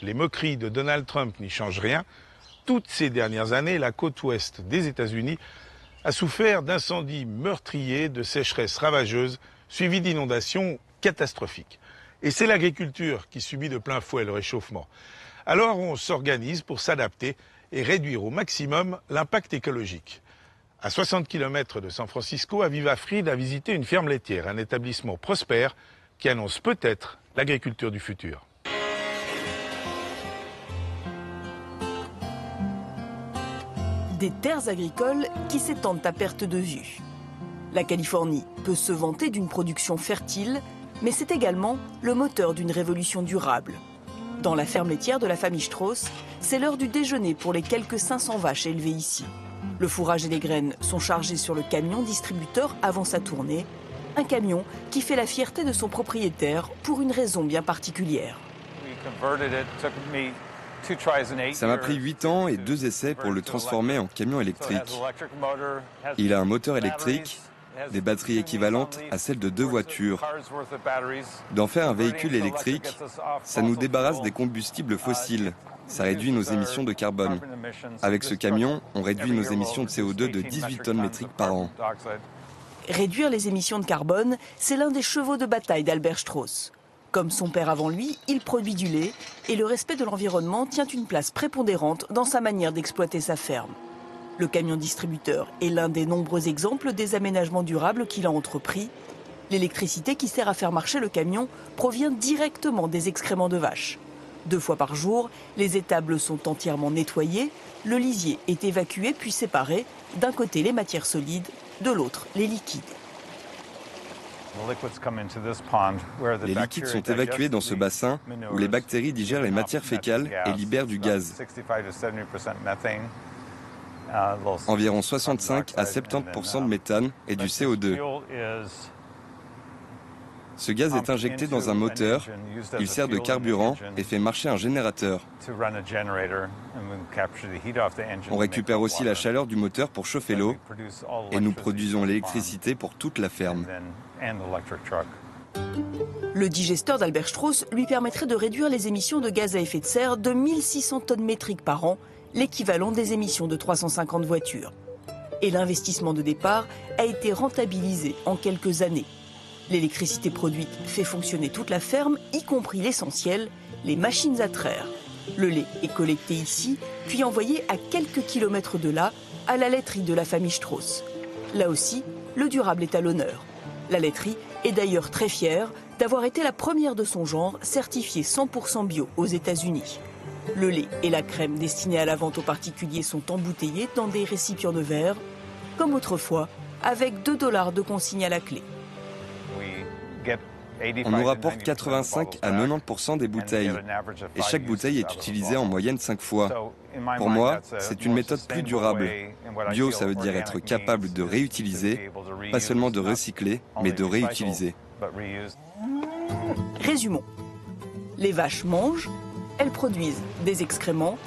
Les moqueries de Donald Trump n'y changent rien. Toutes ces dernières années, la côte ouest des États-Unis a souffert d'incendies meurtriers, de sécheresses ravageuses, suivies d'inondations catastrophiques. Et c'est l'agriculture qui subit de plein fouet le réchauffement. Alors on s'organise pour s'adapter et réduire au maximum l'impact écologique. À 60 km de San Francisco, Aviva Fried a visité une ferme laitière, un établissement prospère qui annonce peut-être l'agriculture du futur. Des terres agricoles qui s'étendent à perte de vue. La Californie peut se vanter d'une production fertile, mais c'est également le moteur d'une révolution durable. Dans la ferme laitière de la famille Strauss, c'est l'heure du déjeuner pour les quelques 500 vaches élevées ici. Le fourrage et les graines sont chargés sur le camion distributeur avant sa tournée, un camion qui fait la fierté de son propriétaire pour une raison bien particulière. Ça m'a pris 8 ans et 2 essais pour le transformer en camion électrique. Il a un moteur électrique, des batteries équivalentes à celles de 2 voitures. D'en faire un véhicule électrique, ça nous débarrasse des combustibles fossiles. Ça réduit nos émissions de carbone. Avec ce camion, on réduit nos émissions de CO2 de 18 tonnes métriques par an. Réduire les émissions de carbone, c'est l'un des chevaux de bataille d'Albert Strauss. Comme son père avant lui, il produit du lait et le respect de l'environnement tient une place prépondérante dans sa manière d'exploiter sa ferme. Le camion distributeur est l'un des nombreux exemples des aménagements durables qu'il a entrepris. L'électricité qui sert à faire marcher le camion provient directement des excréments de vaches. 2 fois par jour, les étables sont entièrement nettoyées, le lisier est évacué puis séparé, d'un côté les matières solides, de l'autre les liquides. Les liquides sont évacués dans ce bassin où les bactéries digèrent les matières fécales et libèrent du gaz. Environ 65 à 70% de méthane et du CO2. Ce gaz est injecté dans un moteur, il sert de carburant et fait marcher un générateur. On récupère aussi la chaleur du moteur pour chauffer l'eau et nous produisons l'électricité pour toute la ferme. Le digesteur d'Albert Strauss lui permettrait de réduire les émissions de gaz à effet de serre de 1600 tonnes métriques par an, l'équivalent des émissions de 350 voitures. Et l'investissement de départ a été rentabilisé en quelques années. L'électricité produite fait fonctionner toute la ferme, y compris l'essentiel, les machines à traire. Le lait est collecté ici, puis envoyé à quelques kilomètres de là, à la laiterie de la famille Strauss. Là aussi, le durable est à l'honneur. La laiterie est d'ailleurs très fière d'avoir été la première de son genre certifiée 100% bio aux États-Unis. Le lait et la crème destinés à la vente aux particuliers sont embouteillés dans des récipients de verre, comme autrefois, avec $2 de consigne à la clé. On nous rapporte 85 à 90% des bouteilles et chaque bouteille est utilisée en moyenne 5 fois. Pour moi, c'est une méthode plus durable. Bio, ça veut dire être capable de réutiliser, pas seulement de recycler, mais de réutiliser. Résumons. Les vaches mangent, elles produisent des excréments,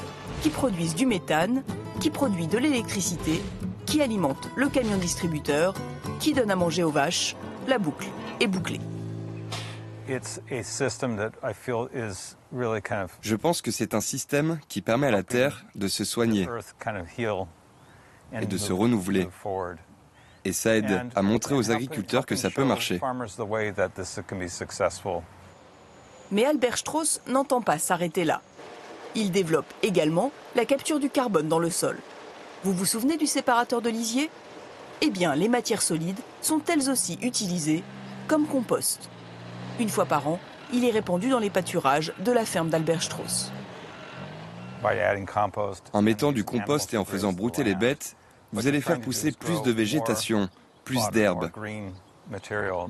qui produisent du méthane, qui produit de l'électricité, qui alimente le camion distributeur, qui donne à manger aux vaches. La boucle est bouclée. Je pense que c'est un système qui permet à la Terre de se soigner et de se renouveler. Et ça aide à montrer aux agriculteurs que ça peut marcher. Mais Albert Strauss n'entend pas s'arrêter là. Il développe également la capture du carbone dans le sol. Vous vous souvenez du séparateur de lisier ? Eh bien, les matières solides sont elles aussi utilisées comme compost. Une fois par an, il est répandu dans les pâturages de la ferme d'Albert Strauss. En mettant du compost et en faisant brouter les bêtes, vous allez faire pousser plus de végétation, plus d'herbes.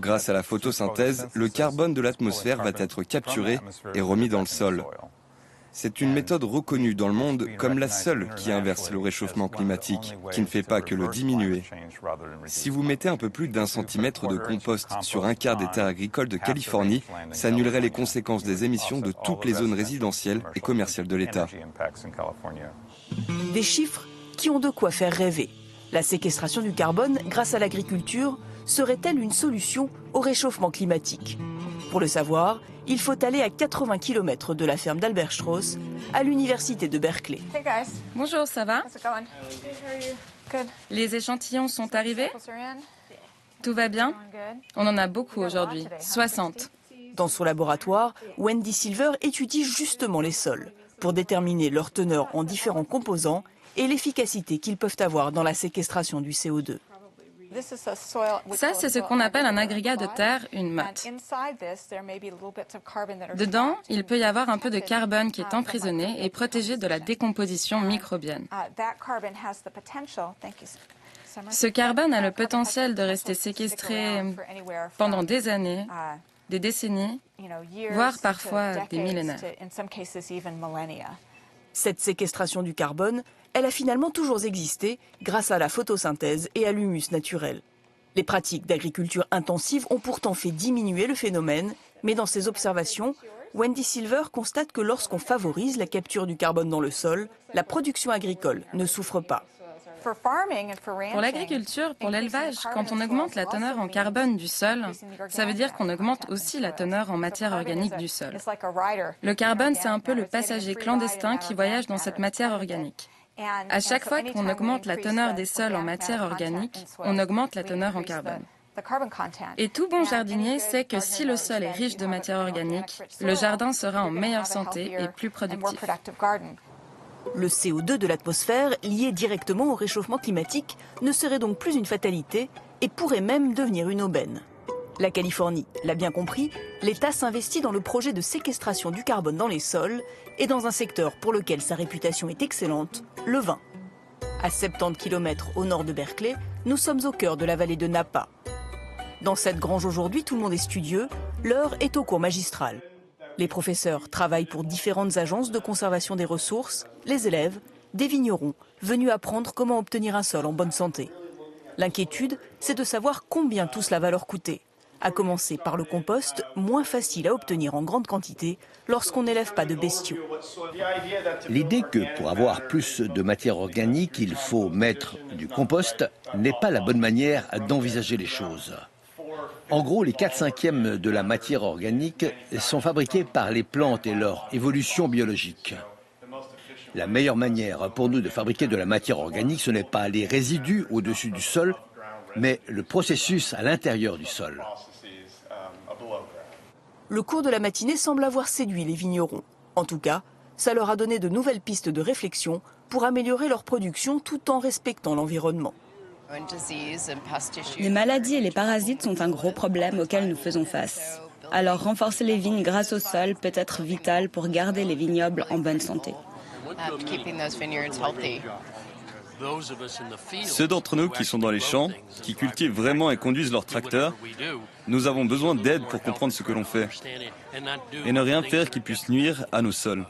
Grâce à la photosynthèse, le carbone de l'atmosphère va être capturé et remis dans le sol. C'est une méthode reconnue dans le monde comme la seule qui inverse le réchauffement climatique, qui ne fait pas que le diminuer. Si vous mettez un peu plus d'1 centimètre de compost sur 1/4 des terres agricoles de Californie, ça annulerait les conséquences des émissions de toutes les zones résidentielles et commerciales de l'État. Des chiffres qui ont de quoi faire rêver. La séquestration du carbone grâce à l'agriculture serait-elle une solution au réchauffement climatique ? Pour le savoir, il faut aller à 80 km de la ferme d'Alberstrauss, à l'université de Berkeley. Bonjour, ça va? Les échantillons sont arrivés? Tout va bien? On en a beaucoup aujourd'hui, 60. Dans son laboratoire, Wendy Silver étudie justement les sols pour déterminer leur teneur en différents composants et l'efficacité qu'ils peuvent avoir dans la séquestration du CO2. Ça, c'est ce qu'on appelle un agrégat de terre, une motte. Dedans, il peut y avoir un peu de carbone qui est emprisonné et protégé de la décomposition microbienne. Ce carbone a le potentiel de rester séquestré pendant des années, des décennies, voire parfois des millénaires. Cette séquestration du carbone, elle a finalement toujours existé grâce à la photosynthèse et à l'humus naturel. Les pratiques d'agriculture intensive ont pourtant fait diminuer le phénomène, mais dans ses observations, Wendy Silver constate que lorsqu'on favorise la capture du carbone dans le sol, la production agricole ne souffre pas. Pour l'agriculture, pour l'élevage, quand on augmente la teneur en carbone du sol, ça veut dire qu'on augmente aussi la teneur en matière organique du sol. Le carbone, c'est un peu le passager clandestin qui voyage dans cette matière organique. À chaque fois qu'on augmente la teneur des sols en matière organique, on augmente la teneur en carbone. Et tout bon jardinier sait que si le sol est riche de matière organique, le jardin sera en meilleure santé et plus productif. Le CO2 de l'atmosphère, lié directement au réchauffement climatique, ne serait donc plus une fatalité et pourrait même devenir une aubaine. La Californie l'a bien compris, l'État s'investit dans le projet de séquestration du carbone dans les sols et dans un secteur pour lequel sa réputation est excellente, le vin. À 70 km au nord de Berkeley, nous sommes au cœur de la vallée de Napa. Dans cette grange aujourd'hui, tout le monde est studieux, l'heure est au cours magistral. Les professeurs travaillent pour différentes agences de conservation des ressources, les élèves, des vignerons, venus apprendre comment obtenir un sol en bonne santé. L'inquiétude, c'est de savoir combien tout cela va leur coûter. À commencer par le compost, moins facile à obtenir en grande quantité lorsqu'on n'élève pas de bestiaux. L'idée que pour avoir plus de matière organique, il faut mettre du compost n'est pas la bonne manière d'envisager les choses. En gros, les 4/5 de la matière organique sont fabriqués par les plantes et leur évolution biologique. La meilleure manière pour nous de fabriquer de la matière organique, ce n'est pas les résidus au-dessus du sol, mais le processus à l'intérieur du sol. Le cours de la matinée semble avoir séduit les vignerons. En tout cas, ça leur a donné de nouvelles pistes de réflexion pour améliorer leur production tout en respectant l'environnement. Les maladies et les parasites sont un gros problème auquel nous faisons face. Alors renforcer les vignes grâce au sol peut être vital pour garder les vignobles en bonne santé. Ceux d'entre nous qui sont dans les champs, qui cultivent vraiment et conduisent leurs tracteurs, nous avons besoin d'aide pour comprendre ce que l'on fait et ne rien faire qui puisse nuire à nos sols.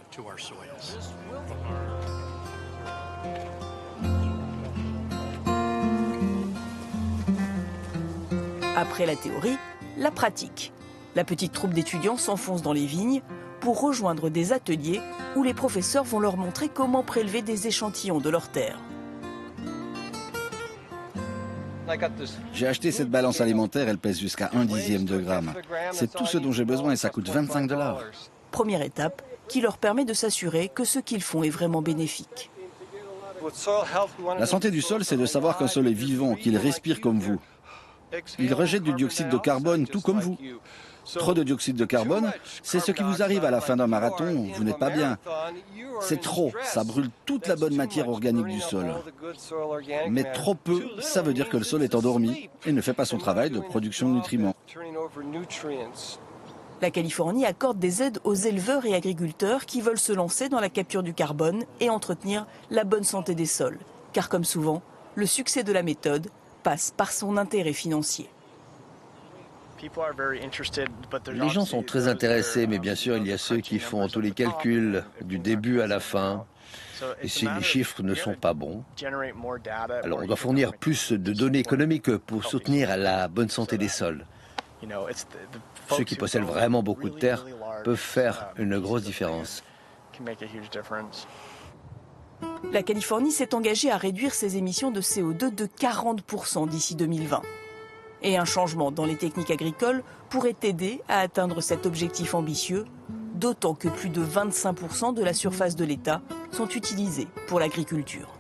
Après la théorie, la pratique. La petite troupe d'étudiants s'enfonce dans les vignes pour rejoindre des ateliers où les professeurs vont leur montrer comment prélever des échantillons de leurs terres. J'ai acheté cette balance alimentaire, elle pèse jusqu'à 1/10 de gramme. C'est tout ce dont j'ai besoin et ça coûte $25. Première étape qui leur permet de s'assurer que ce qu'ils font est vraiment bénéfique. La santé du sol, c'est de savoir qu'un sol est vivant, qu'il respire comme vous. Il rejette du dioxyde de carbone tout comme vous. Trop de dioxyde de carbone, c'est ce qui vous arrive à la fin d'un marathon, vous n'êtes pas bien. C'est trop, ça brûle toute la bonne matière organique du sol. Mais trop peu, ça veut dire que le sol est endormi et ne fait pas son travail de production de nutriments. La Californie accorde des aides aux éleveurs et agriculteurs qui veulent se lancer dans la capture du carbone et entretenir la bonne santé des sols. Car comme souvent, le succès de la méthode passe par son intérêt financier. Les gens sont très intéressés, mais bien sûr, il y a ceux qui font tous les calculs du début à la fin. Et si les chiffres ne sont pas bons, alors on doit fournir plus de données économiques pour soutenir la bonne santé des sols. Ceux qui possèdent vraiment beaucoup de terre peuvent faire une grosse différence. La Californie s'est engagée à réduire ses émissions de CO2 de 40% d'ici 2020. Et un changement dans les techniques agricoles pourrait aider à atteindre cet objectif ambitieux, d'autant que plus de 25% de la surface de l'État sont utilisés pour l'agriculture.